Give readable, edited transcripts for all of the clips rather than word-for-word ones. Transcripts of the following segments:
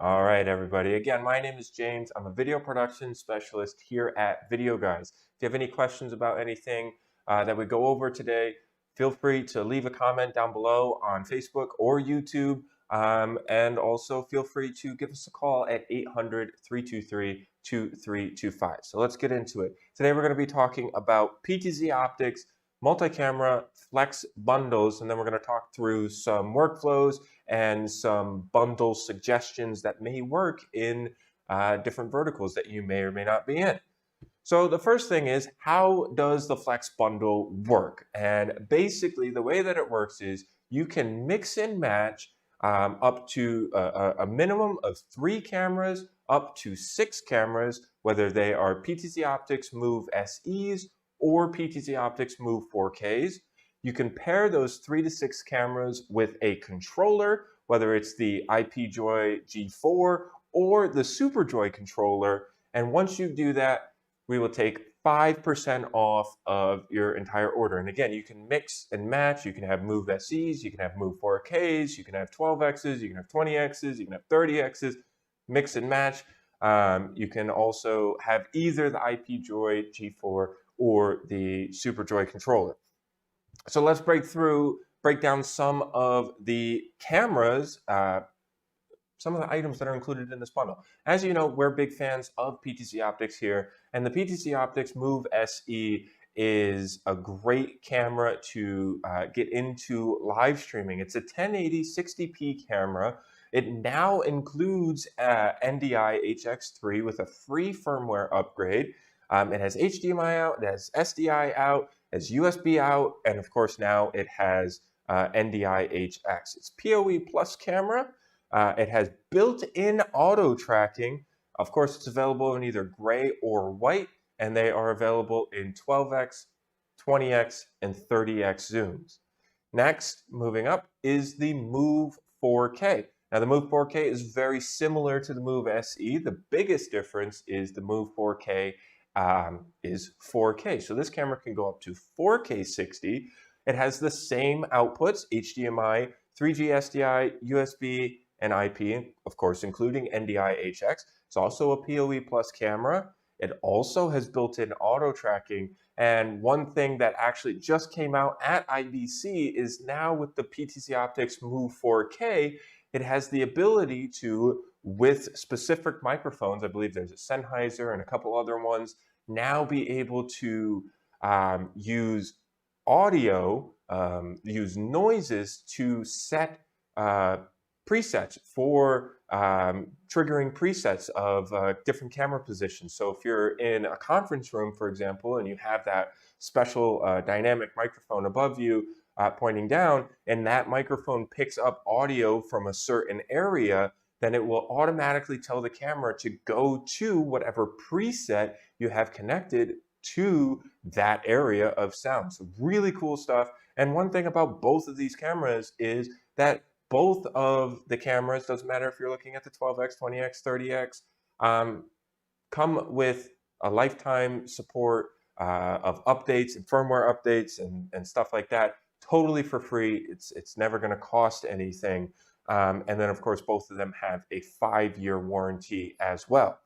All right, everybody. Again, my name is James. I'm a video production specialist here at Videoguys. If you have any questions about anything that we go over today, feel free to leave a comment down below on Facebook or YouTube. And also feel free to give us a call at 800-323-2325. So let's get into it. Today we're going to be talking about PTZOptics multi-camera flex bundles, and then we're going to talk through some workflows and some bundle suggestions that may work in different verticals that you may or may not be in. So the first thing is, how does the Flex bundle work? And basically the way that it works is you can mix and match up to a minimum of 3 cameras, up to 6 cameras, whether they are PTZOptics Move SEs or PTZOptics Move 4Ks. You can pair those 3 to 6 cameras with a controller, whether it's the IPJoy G4 or the SuperJoy controller. And once you do that, we will take 5% off of your entire order. And again, you can mix and match. You can have Move SEs, you can have Move 4Ks, you can have 12Xs, you can have 20Xs, you can have 30Xs, mix and match. You can also have either the IPJoy G4 or the SuperJoy controller. So let's break down some of the cameras, some of the items that are included in this bundle. As you know, we're big fans of PTZOptics here, and the PTZOptics Move SE is a great camera to get into live streaming. It's a 1080 60p camera. It now includes NDI HX3 with a free firmware upgrade. It has HDMI out, it has SDI out, it has USB out, and of course now it has NDI HX. It's PoE Plus camera. It has built-in auto tracking. Of course, it's available in either gray or white, and they are available in 12x, 20x, and 30x zooms. Next, moving up, is the Move 4K. Now, the Move 4K is very similar to the Move SE. The biggest difference is the Move 4K is 4K. So this camera can go up to 4K 60. It has the same outputs, HDMI, 3G SDI, USB, and IP, of course, including NDI HX. It's also a PoE Plus camera. It also has built-in auto tracking. And one thing that actually just came out at IBC is now with the PTZOptics Move 4K, it has the ability to, with specific microphones, I believe there's a Sennheiser and a couple other ones, now be able to use audio, use noises to set presets for triggering presets of different camera positions. So if you're in a conference room, for example, and you have that special dynamic microphone above you pointing down, and that microphone picks up audio from a certain area, then it will automatically tell the camera to go to whatever preset you have connected to that area of sound. So really cool stuff. And one thing about both of these cameras is that both of the cameras, doesn't matter if you're looking at the 12x, 20x, 30x, come with a lifetime support of updates and firmware updates and stuff like that, totally for free. It's never going to cost anything. And then, of course, both of them have a 5-year warranty as well.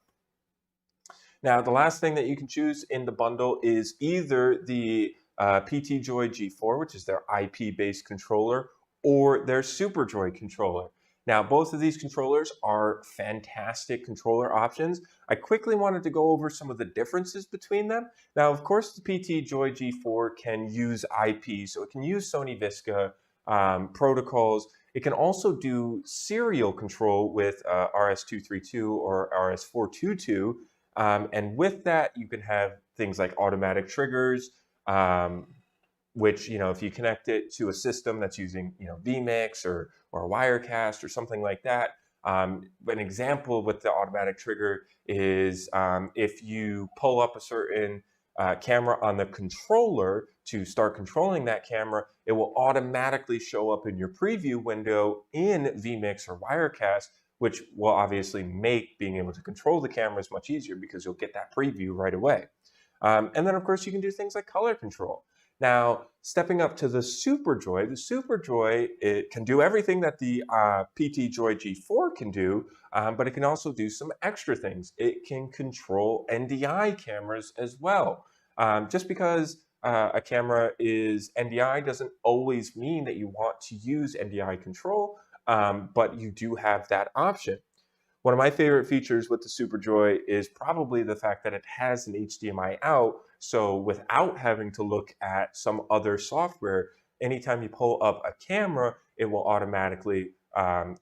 Now, the last thing that you can choose in the bundle is either the PTJoy G4, which is their IP-based controller, or their SuperJoy controller. Now, both of these controllers are fantastic controller options. I quickly wanted to go over some of the differences between them. Now, of course, the PTJoy G4 can use IP, so it can use Sony Visca protocols. It can also do serial control with RS-232 or RS-422. And with that, you can have things like automatic triggers, which, if you connect it to a system that's using, vMix or Wirecast or something like that. An example with the automatic trigger is if you pull up a certain camera on the controller to start controlling that camera, it will automatically show up in your preview window in vMix or Wirecast, which will obviously make being able to control the cameras much easier because you'll get that preview right away. And then, of course, you can do things like color control. Now, stepping up to the Superjoy, it can do everything that the PTZOid G4 can do, but it can also do some extra things. It can control NDI cameras as well. Just because a camera is NDI doesn't always mean that you want to use NDI control, but you do have that option. One of my favorite features with the Superjoy is probably the fact that it has an HDMI out, so without having to look at some other software, anytime you pull up a camera, it will automatically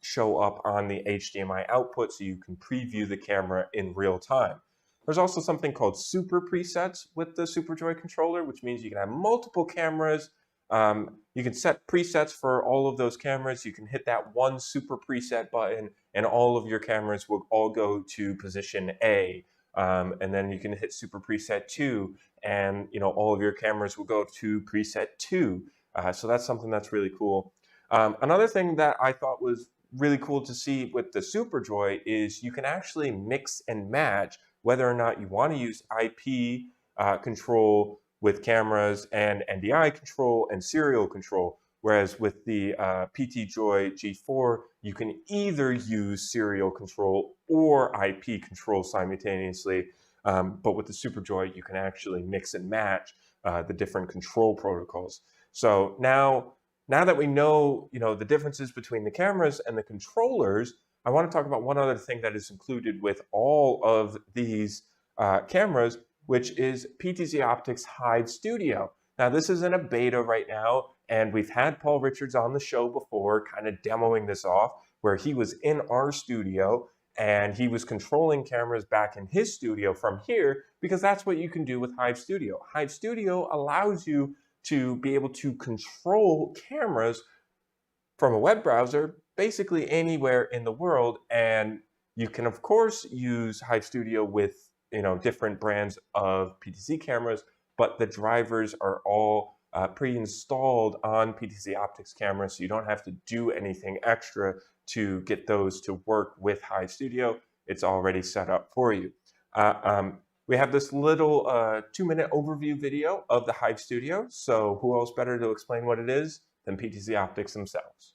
show up on the HDMI output so you can preview the camera in real time. There's also something called super presets with the Superjoy controller, which means you can have multiple cameras. You can set presets for all of those cameras. You can hit that one super preset button and all of your cameras will all go to position A. And then you can hit super preset 2 and all of your cameras will go to preset 2. So that's something that's really cool. Another thing that I thought was really cool to see with the Superjoy is you can actually mix and match whether or not you want to use IP control with cameras and NDI control and serial control. Whereas with the PTZOid G4, you can either use serial control or IP control simultaneously. But with the Superjoy, you can actually mix and match the different control protocols. So now that we know, the differences between the cameras and the controllers, I want to talk about one other thing that is included with all of these cameras, which is PTZOptics Hive Studio. Now, this is in a beta right now, and we've had Paul Richards on the show before, kind of demoing this off, where he was in our studio and he was controlling cameras back in his studio from here, because that's what you can do with Hive Studio. Hive Studio allows you to be able to control cameras from a web browser basically anywhere in the world, and you can of course use Hive Studio with different brands of PTZ cameras, but the drivers are all pre-installed on PTZOptics cameras, so you don't have to do anything extra to get those to work with Hive Studio. It's already set up for you. We have this little 2-minute overview video of the Hive Studio, so who else better to explain what it is than PTZOptics themselves.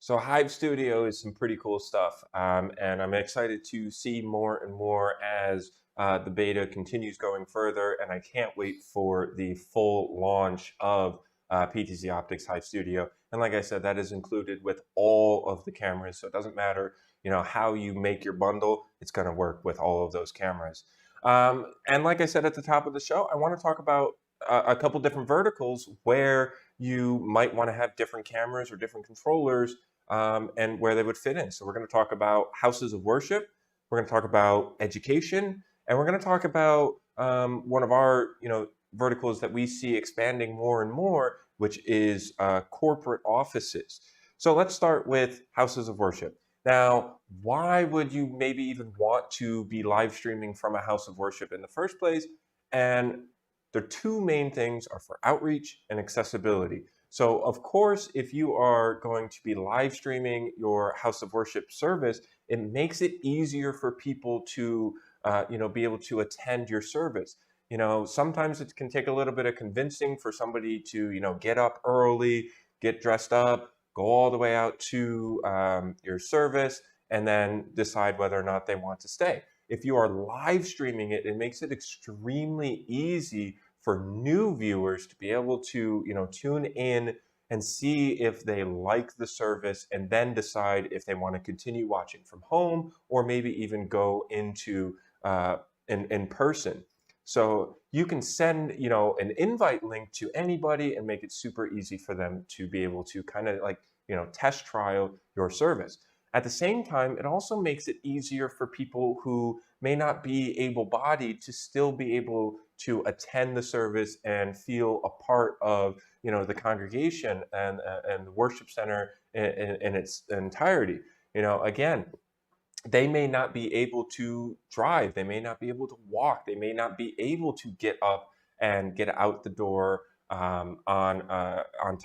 So Hive Studio is some pretty cool stuff, and I'm excited to see more and more as the beta continues going further, and I can't wait for the full launch of PTZOptics Hive Studio. And like I said, that is included with all of the cameras, so it doesn't matter, how you make your bundle, it's going to work with all of those cameras. And like I said at the top of the show, I want to talk about a couple different verticals where you might want to have different cameras or different controllers and where they would fit in. So we're going to talk about houses of worship, we're going to talk about education, and we're going to talk about one of our verticals that we see expanding more and more, which is corporate offices. So let's start with houses of worship. Now, why would you maybe even want to be live streaming from a house of worship in the first place? And the two main things are for outreach and accessibility. So, of course, if you are going to be live streaming your house of worship service, it makes it easier for people to, be able to attend your service. Sometimes it can take a little bit of convincing for somebody to, get up early, get dressed up, go all the way out to your service, and then decide whether or not they want to stay. If you are live streaming it, it makes it extremely easy for new viewers to be able to, tune in and see if they like the service and then decide if they want to continue watching from home or maybe even go into in person. So you can send, an invite link to anybody and make it super easy for them to be able to kind of like, test trial your service. At the same time, it also makes it easier for people who may not be able-bodied to still be able to attend the service and feel a part of, the congregation and the worship center in its entirety. Again, they may not be able to drive, they may not be able to walk, they may not be able to get up and get out the door on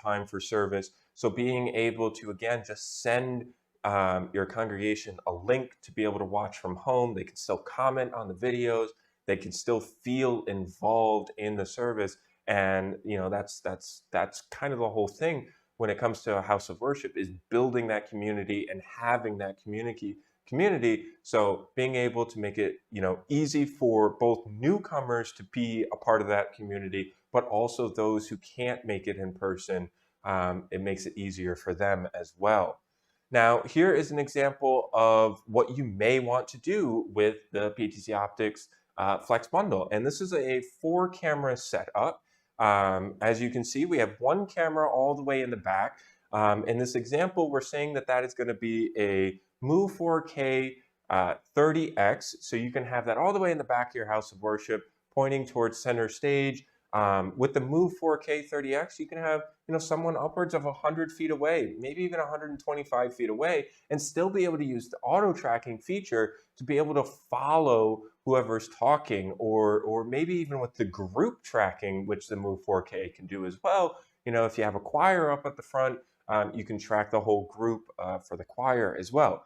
time for service. So being able to, again, just send your congregation a link to be able to watch from home, they can still comment on the videos, they can still feel involved in the service, and that's kind of the whole thing when it comes to a house of worship, is building that community and having that community. So being able to make it easy for both newcomers to be a part of that community, but also those who can't make it in person, it makes it easier for them as well. Now, here is an example of what you may want to do with the PTZOptics Flex Bundle. And this is a 4-camera setup. As you can see, we have one camera all the way in the back. In this example, we're saying that is going to be a Move 4K 30X. So you can have that all the way in the back of your house of worship, pointing towards center stage. With the Move 4K 30X, you can have someone upwards of 100 feet away, maybe even 125 feet away, and still be able to use the auto tracking feature to be able to follow whoever's talking, or maybe even with the group tracking, which the Move 4K can do as well. If you have a choir up at the front, you can track the whole group for the choir as well.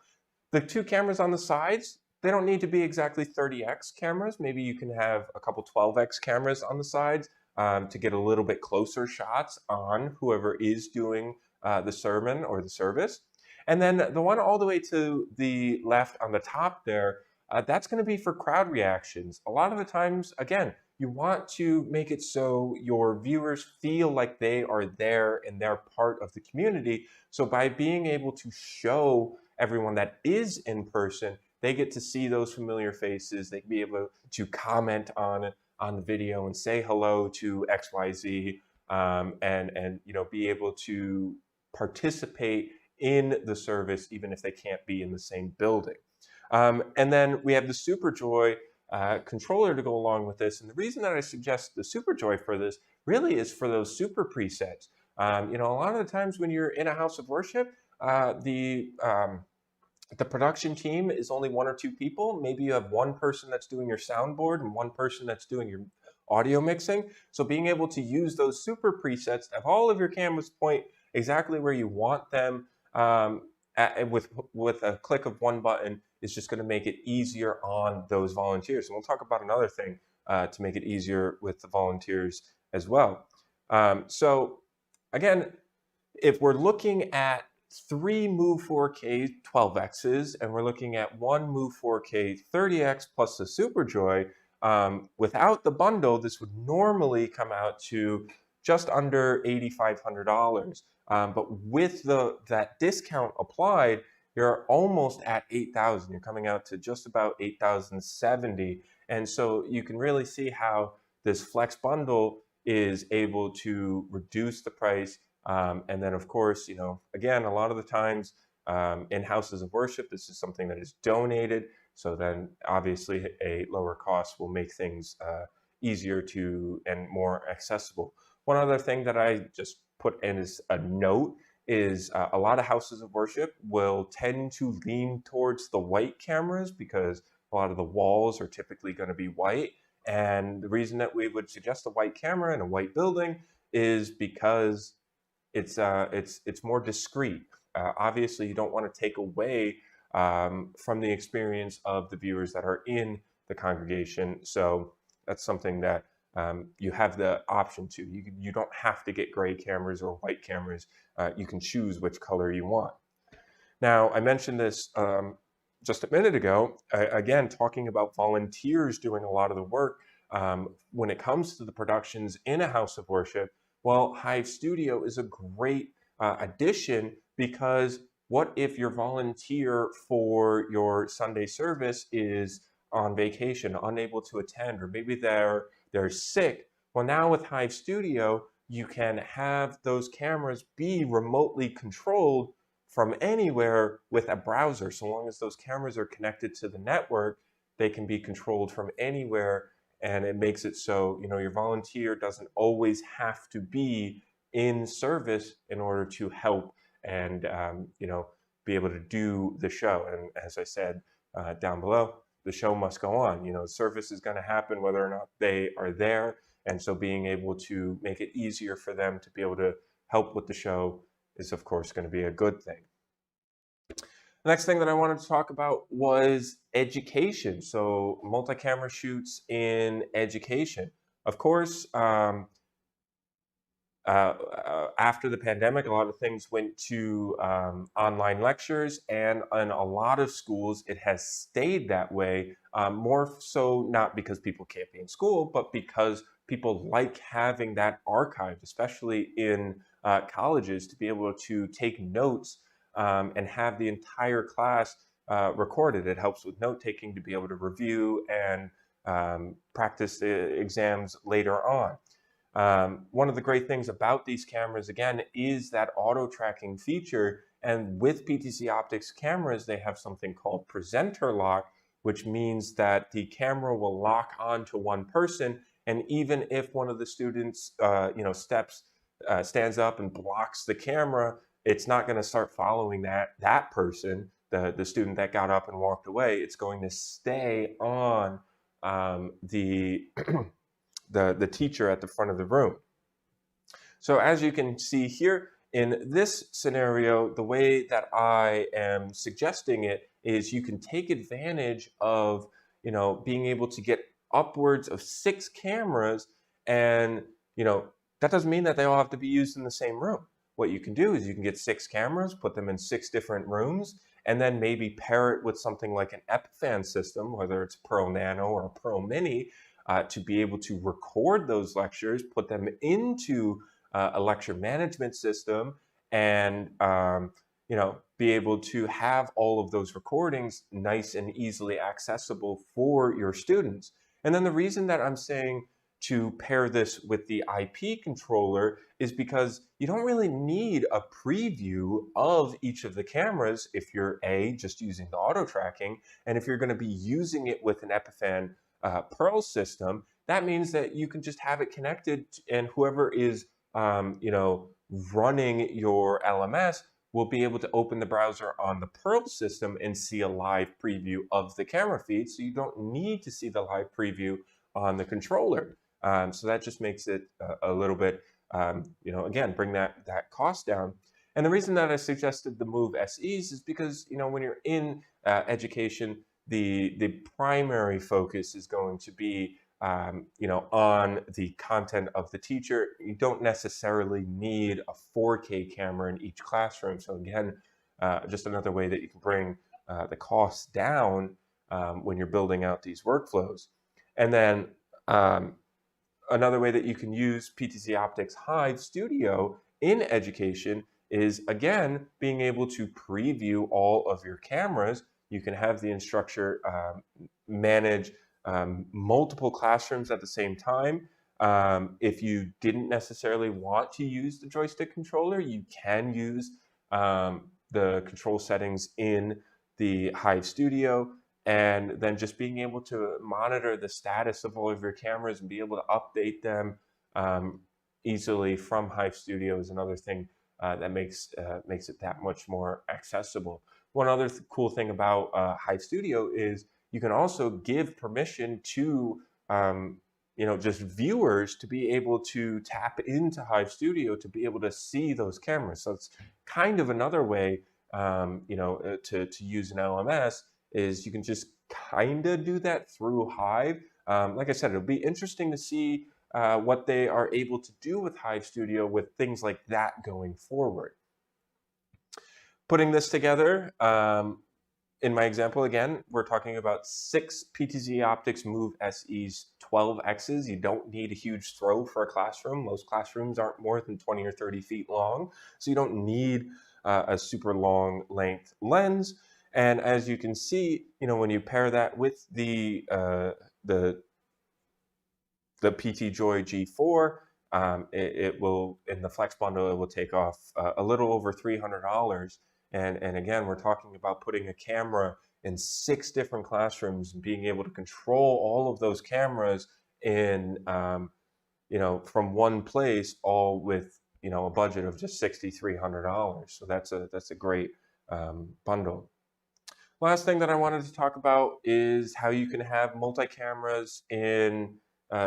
The 2 cameras on the sides, they don't need to be exactly 30x cameras. Maybe you can have a couple 12x cameras on the sides to get a little bit closer shots on whoever is doing the sermon or the service. And then the one all the way to the left on the top there, that's going to be for crowd reactions. A lot of the times, again, you want to make it so your viewers feel like they are there and they're part of the community. So by being able to show everyone that is in person, they get to see those familiar faces. They can be able to comment on the video and say hello to XYZ, and be able to participate in the service even if they can't be in the same building. And then we have the SuperJoy controller to go along with this. And the reason that I suggest the SuperJoy for this really is for those super presets. A lot of the times when you're in a house of worship, the production team is only 1 or 2 people. Maybe you have one person that's doing your soundboard and one person that's doing your audio mixing. So being able to use those super presets, have all of your cameras point exactly where you want them, with a click of one button, is just going to make it easier on those volunteers. And we'll talk about another thing to make it easier with the volunteers as well. So again, if we're looking at 3 Move 4K 12Xs, and we're looking at 1 Move 4K 30X plus the SuperJoy. Without the bundle, this would normally come out to just under $8,500. But with that discount applied, you're almost at 8,000. You're coming out to just about 8,070. And so you can really see how this Flex bundle is able to reduce the price. And then, of course, again, a lot of the times in houses of worship, this is something that is donated. So then obviously a lower cost will make things easier to and more accessible. One other thing that I just put in as a note is a lot of houses of worship will tend to lean towards the white cameras because a lot of the walls are typically going to be white. And the reason that we would suggest a white camera in a white building is because it's more discreet. Obviously, you don't want to take away from the experience of the viewers that are in the congregation. So that's something that you have the option to. You don't have to get gray cameras or white cameras. You can choose which color you want. Now, I mentioned this just a minute ago, again, talking about volunteers doing a lot of the work when it comes to the productions in a house of worship. Well, Hive Studio is a great addition because what if your volunteer for your Sunday service is on vacation, unable to attend, or maybe they're sick? Well, now with Hive Studio, you can have those cameras be remotely controlled from anywhere with a browser. So long as those cameras are connected to the network, they can be controlled from anywhere, and it makes it so your volunteer doesn't always have to be in service in order to help and be able to do the show. And as I said down below, the show must go on. Service is going to happen whether or not they are there, and so being able to make it easier for them to be able to help with the show is of course going to be a good thing. The next thing that I wanted to talk about was education. So multi-camera shoots in education. Of course, after the pandemic, a lot of things went to online lectures, and in a lot of schools, it has stayed that way. More so not because people can't be in school, but because people like having that archived, especially in colleges, to be able to take notes and have the entire class recorded. It helps with note taking to be able to review and practice exams later on. One of the great things about these cameras, again, is that auto tracking feature. And with PTZOptics cameras, they have something called presenter lock, which means that the camera will lock onto one person. And even if one of the students, stands up and blocks the camera, it's not going to start following that person, the student that got up and walked away. It's going to stay on the the teacher at the front of the room. So as you can see here in this scenario, the way that I am suggesting it is you can take advantage of being able to get upwards of 6 cameras, and that doesn't mean that they all have to be used in the same room. What you can do is you can get 6 cameras, put them in 6 different rooms, and then maybe pair it with something like an Epiphan system, whether it's Pro Nano or Pro Mini, to be able to record those lectures, put them into a lecture management system, and be able to have all of those recordings nice and easily accessible for your students. And then the reason that I'm saying to pair this with the IP controller is because you don't really need a preview of each of the cameras if you're just using the auto tracking, and if you're going to be using it with an Epiphan Pearl system, that means that you can just have it connected, and whoever is running your LMS will be able to open the browser on the Pearl system and see a live preview of the camera feed. So you don't need to see the live preview on the controller. So that just makes it a little bit, again, bring that cost down. And the reason that I suggested the Move SEs is because when you're in education, the primary focus is going to be on the content of the teacher. You don't necessarily need a 4K camera in each classroom. So again, just another way that you can bring the costs down when you're building out these workflows. And then another way that you can use PTZOptics Hive Studio in education is, again, being able to preview all of your cameras. You can have the instructor manage multiple classrooms at the same time. If you didn't necessarily want to use the joystick controller, you can use the control settings in the Hive Studio, and then just being able to monitor the status of all of your cameras and be able to update them easily from Hive Studio is another thing that makes it that much more accessible. One other cool thing about Hive Studio is you can also give permission to just viewers to be able to tap into Hive Studio to be able to see those cameras. So it's kind of another way to use an LMS is you can just kind of do that through Hive. Like I said, it'll be interesting to see what they are able to do with Hive Studio with things like that going forward. Putting this together, in my example, again, we're talking about 6 PTZOptics Move SE's 12Xs. You don't need a huge throw for a classroom. Most classrooms aren't more than 20 or 30 feet long, so you don't need a super long length lens. And as you can see, when you pair that with the PT Joy G4, it will, in the Flex bundle, it will take off a little over $300. And again, we're talking about putting a camera in 6 different classrooms and being able to control all of those cameras in, from one place, all with, a budget of just $6,300. So that's a great bundle. Last thing that I wanted to talk about is how you can have multi-cameras in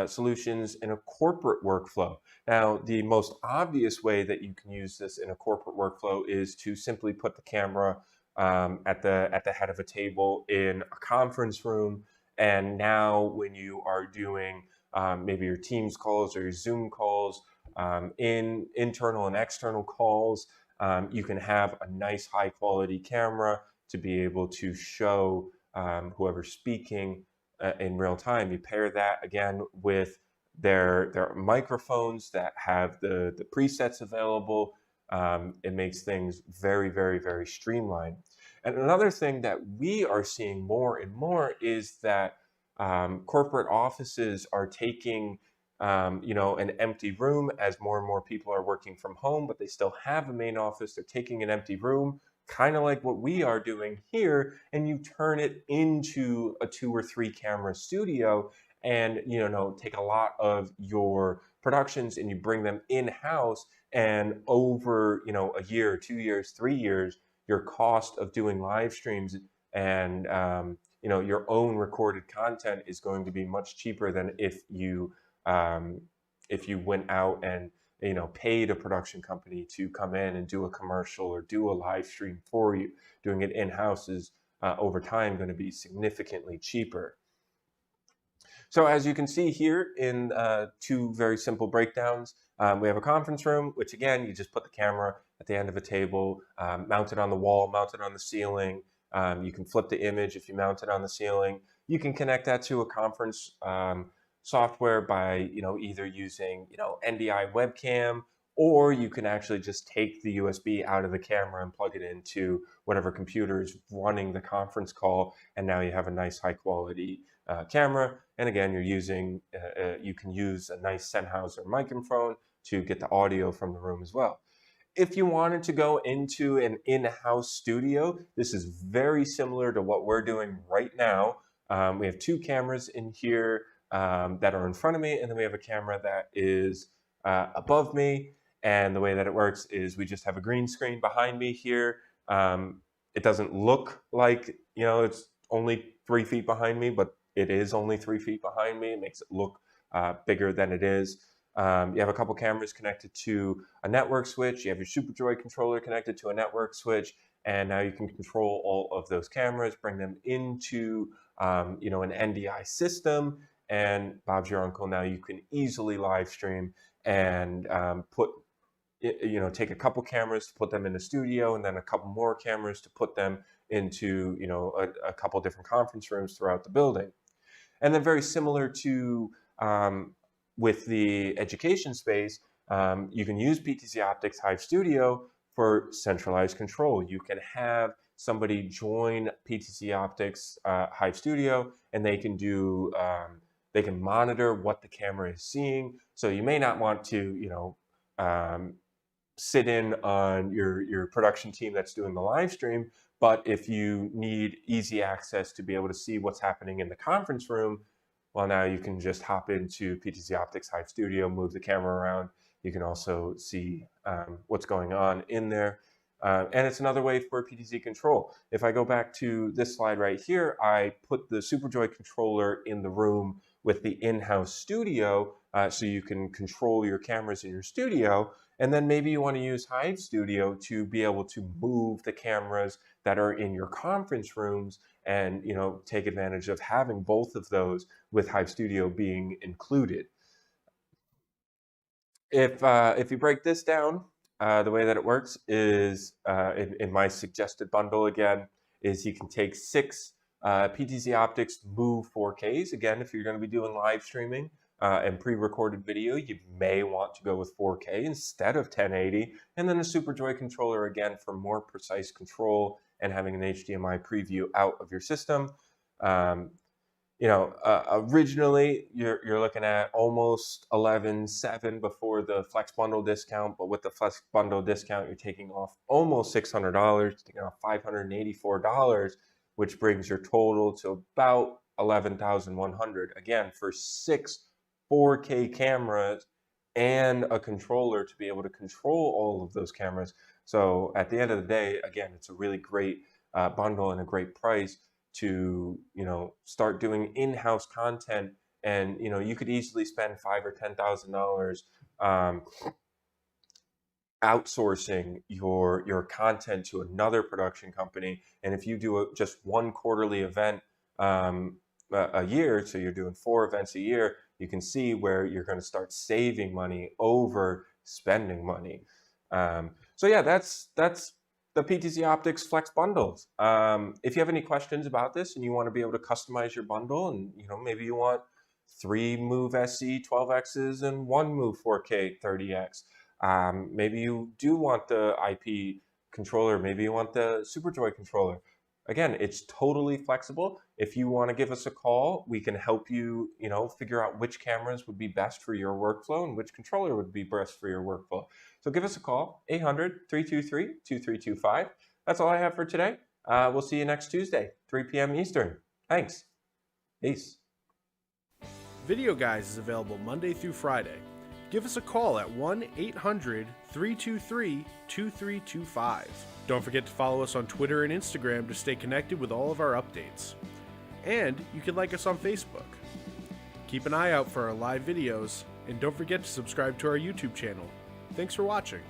solutions in a corporate workflow. Now, the most obvious way that you can use this in a corporate workflow is to simply put the camera at the head of a table in a conference room. And now when you are doing maybe your Teams calls or your Zoom calls, in internal and external calls, you can have a nice high quality camera to be able to show whoever's speaking in real time. You pair that again with their microphones that have the presets available. It makes things very, very, very streamlined. And another thing that we are seeing more and more is that corporate offices are taking an empty room as more and more people are working from home, but they still have a main office. They're taking an empty room, kind of like what we are doing here, and you turn it into a 2 or 3 camera studio and take a lot of your productions and you bring them in-house, and over a year, 2 years, 3 years, your cost of doing live streams and your own recorded content is going to be much cheaper than if you went out and paid a production company to come in and do a commercial or do a live stream for you. Doing it in-house is over time going to be significantly cheaper. So as you can see here in 2 very simple breakdowns, we have a conference room, which again, you just put the camera at the end of a table, mount it on the wall, mount it on the ceiling. You can flip the image if you mount it on the ceiling. You can connect that to a conference software by either using NDI webcam, or you can actually just take the USB out of the camera and plug it into whatever computer is running the conference call, and now you have a nice high quality camera. And again, you can use a nice Sennheiser microphone to get the audio from the room as well. If you wanted to go into an in-house studio, this is very similar to what we're doing right now. We have 2 cameras in here that are in front of me, and then we have a camera that is above me. And the way that it works is we just have a green screen behind me here. It doesn't look like it's only 3 feet behind me, but it is only 3 feet behind me. It makes it look bigger than it is. You have a couple cameras connected to a network switch. You have your SuperJoy controller connected to a network switch, and now you can control all of those cameras, bring them into an NDI system, and Bob's your uncle. Now you can easily live stream and take a couple cameras to put them in the studio, and then a couple more cameras to put them into, a couple different conference rooms throughout the building. And then very similar to with the education space, you can use PTZOptics Hive Studio for centralized control. You can have somebody join PTZOptics Hive Studio, and they can do they can monitor what the camera is seeing. So you may not want to sit in on your production team that's doing the live stream, but if you need easy access to be able to see what's happening in the conference room, well, now you can just hop into PTZOptics Hive Studio, move the camera around. You can also see what's going on in there. And it's another way for PTZ control. If I go back to this slide right here, I put the SuperJoy controller in the room with the in-house studio, so you can control your cameras in your studio. And then maybe you want to use Hive Studio to be able to move the cameras that are in your conference rooms and take advantage of having both of those with Hive Studio being included. If you break this down, the way that it works is in my suggested bundle again is you can take 6 PTZOptics Move 4Ks. Again, if you're going to be doing live streaming and pre-recorded video, you may want to go with 4K instead of 1080, and then a SuperJoy controller again for more precise control and having an HDMI preview out of your system. Originally you're looking at almost $11,700 before the Flex Bundle discount, but with the Flex Bundle discount, you're taking off almost $600, taking off $584, which brings your total to about $11,100. Again, for 6 4K cameras and a controller to be able to control all of those cameras. So at the end of the day, again, it's a really great bundle and a great price to start doing in-house content. And you could easily spend $5,000 or $10,000 outsourcing your content to another production company. And if you do just one quarterly event a year, so you're doing 4 events a year, you can see where you're going to start saving money over spending money. So yeah, that's the PTZOptics Flex bundles. If you have any questions about this and you want to be able to customize your bundle, and maybe you want 3 Move SE 12Xs and 1 Move 4K 30X. Maybe you do want the IP controller. Maybe you want the SuperJoy controller. Again, it's totally flexible. If you want to give us a call, we can help you, figure out which cameras would be best for your workflow and which controller would be best for your workflow. So give us a call, 800-323-2325. That's all I have for today. We'll see you next Tuesday, 3 p.m. Eastern. Thanks. Peace. Videoguys is available Monday through Friday. Give us a call at 1-800-323-2325. Don't forget to follow us on Twitter and Instagram to stay connected with all of our updates. And you can like us on Facebook. Keep an eye out for our live videos, and don't forget to subscribe to our YouTube channel. Thanks for watching.